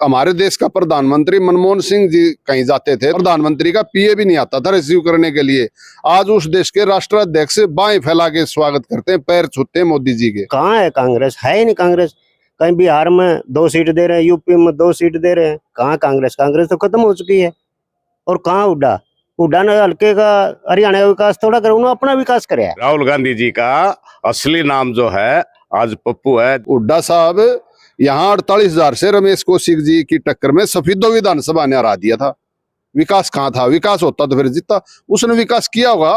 हमारे देश का प्रधानमंत्री मनमोहन सिंह जी कहीं जाते थे, प्रधानमंत्री का पीए भी नहीं आता था रिसीव करने के लिए। आज उस देश के राष्ट्राध्यक्ष बाएं फैला के स्वागत करते हैं, पैर छूते हैं मोदी जी के। कहाँ है कांग्रेस? है ही नहीं कांग्रेस। कहीं बिहार में 2 सीट दे रहे हैं, यूपी में 2 सीट दे रहे हैं। कहाँ कांग्रेस? कांग्रेस तो खत्म हो चुकी है। और कहाँ हुड्डा? हुड्डा ने हल्के का हरियाणा का विकास थोड़ा करे, उन्होंने अपना विकास करे। राहुल गांधी जी का असली नाम जो है आज पप्पू है। हुड्डा साहब यहाँ 48,000 से रमेश कौशिक जी की टक्कर में सफेदो विधानसभा ने हरा दिया था। विकास कहाँ था? विकास होता तो फिर जीतता। उसने विकास किया होगा,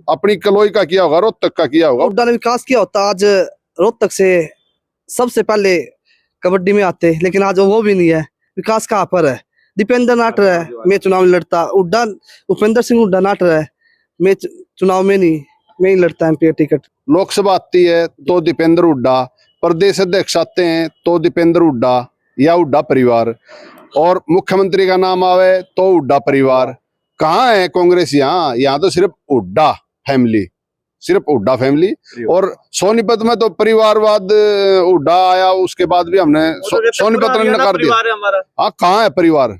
अपनी कलोई का किया होगा, रोहतक का किया होगा। हुड्डा ने विकास किया होता आज रोहतक से सबसे पहले कबड्डी में आते, लेकिन आज वो भी नहीं है। विकास कहाँ पर है? दीपेंद्र नाट रहा है, मैं चुनाव में लड़ता। हुड्डा उपेंद्र सिंह हुड्डा नाट रहा है, मैं चुनाव में नहीं, मैं ही लड़ता एमपी टिकट। लोकसभा आती है तो दीपेंद्र हुड्डा, प्रदेश अध्यक्ष आते हैं तो दीपेंद्र हुड्डा या हुड्डा परिवार, और मुख्यमंत्री का नाम आवे तो हुड्डा परिवार। कहाँ है कांग्रेस? यहाँ तो सिर्फ हुड्डा फैमिली, सिर्फ हुड्डा फैमिली। और सोनीपत में तो परिवारवाद हुड्डा आया, उसके बाद भी हमने सोनीपत ने नकार दिया। हाँ, कहाँ है परिवार?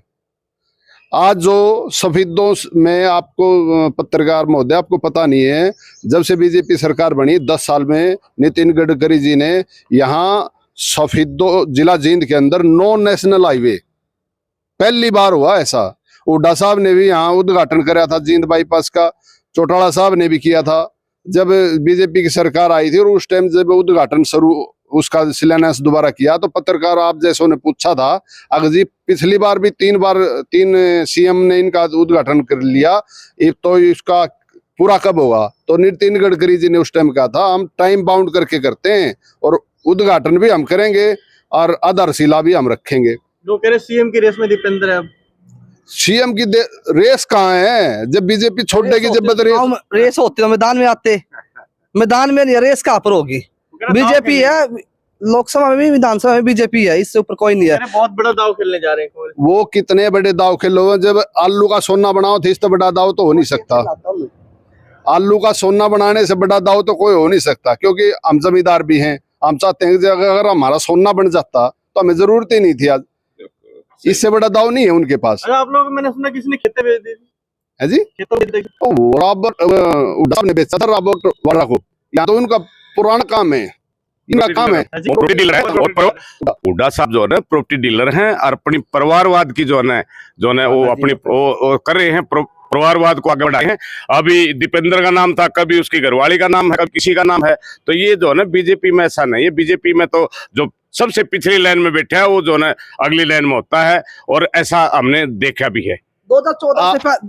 आज जो सफेदों में, आपको पत्रकार महोदय आपको पता नहीं है, जब से बीजेपी सरकार बनी 10 साल में नितिन गडकरी जी ने यहाँ सफेदों जिला जींद के अंदर 9 नेशनल हाईवे पहली बार हुआ ऐसा। हुड्डा साहब ने भी यहाँ उद्घाटन कराया था जींद बाईपास का, चौटाला साहब ने भी किया था जब बीजेपी की सरकार आई थी। और उस टाइम जब उद्घाटन शुरू, उसका शिलान्यास दोबारा किया तो पत्रकार आप जैसों ने पूछा था, अगर जी पिछली बार भी 3 सीएम ने इनका उद्घाटन कर लिया, तो इसका पूरा कब होगा? तो नितिन गडकरी जी ने उस टाइम कहा था हम टाइम बाउंड करके करते हैं और उद्घाटन भी हम करेंगे और आधारशिला भी हम रखेंगे। जो कह रहे सीएम की रेस में दीपेंद्र है। अब सीएम की रेस कहाँ है? जब बीजेपी छोड़ेगी, जब रेस होती तो मैदान में आते, मैदान में नहीं, रेस कहाँ पर होगी? बीजेपी है, लोकसभा में भी विधानसभा में बीजेपी है, इससे ऊपर कोई नहीं है। बहुत बड़ा दाव खेलने जा रहे हैं। वो कितने बड़े दाव खेलो, जब आलू का सोना बनाओ थे, इससे बड़ा दाव तो हो नहीं सकता। आलू का सोना बनाने से बड़ा दाव तो कोई हो नहीं सकता, क्योंकि हम जमींदार भी हैं। हम चाहते हैं कि अगर हमारा सोना बन जाता तो हमें जरूरत ही नहीं थी। आज इससे बड़ा दाव नहीं है उनके पास। आप लोग, मैंने सुना किसी ने खेते बेच दी है जी, रॉबर्ट ने बेचा था रॉबर्ट वाड्रा को। यहाँ तो उनका पुराना काम है, इनका काम है प्रॉपर्टी डीलर है। हुड्डा साहब जो है ना प्रॉपर्टी डीलर हैं, और अपनी परिवारवाद की जो है वो अपनी वो कर रहे हैं, परिवारवाद को आगे बढ़ाए हैं। अभी दीपेंद्र का नाम था, कभी उसकी घरवाली का नाम है, कभी किसी का नाम है। तो ये जो है ना बीजेपी में ऐसा नहीं है। बीजेपी में तो जो सबसे पिछली लाइन में बैठा है वो जो है अगली लाइन में होता है, और ऐसा हमने देखा भी है। 2014 से